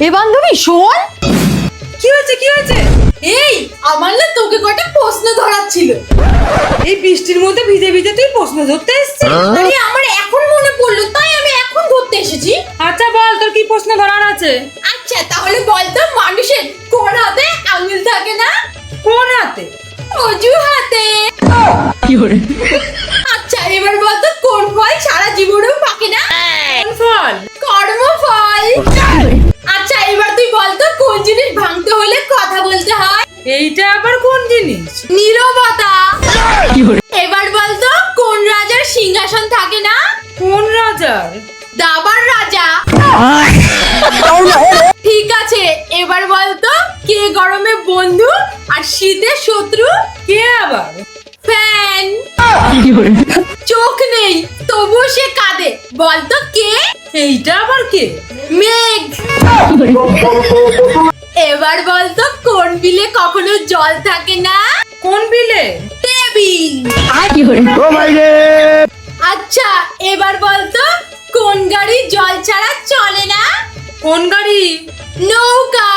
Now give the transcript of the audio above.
এ বান্ধবী শোন। কি হয়েছে? এই আমার না তোকে কটা প্রশ্ন ধরার ছিল। এই বৃষ্টির মধ্যে ভিজে ভিজে তুই প্রশ্ন ধরতে এসেছিস? আরে আমার এখন মনে পড়লো, তাই আমি এখন ধরতে এসেছি। আচ্ছা বল, তোর কি প্রশ্ন ধরার আছে? আচ্ছা তাহলে বলতো, মানুষের কোন হাতে আঙুল থাকে না? কোন হাতে? অজু হাতে। আচ্ছা এবার বলতো, কোন ফল সারা জীবনেও পাকে না? কোন ফল? কর্মফল। আচ্ছা এবার তুই বলতো, কোন জিনিস ভাঙতে হলে কথা বলতে হয়? এইটা আবার কোন জিনিস? নীরবতা। এবার বলতো, কোন রাজার সিংহাসন থাকে না? কোন রাজার? দাবার রাজা। ঠিক আছে, এবার বলতো, কে গরমে বন্ধু আর শীতে শত্রু? কে আবার? ফ্যান। চোখ নেই তবুও সে কাঁদে, বলতো কে? এইটা আবার কে? মেঘ। এবার বলতো, কোন বিলে কখনো জল থাকে না? কোন বিলে? টেবিল। আচ্ছা এবার বলতো, কোন গাড়ি জল ছাড়া চলে না? কোন গাড়ি? নৌকা।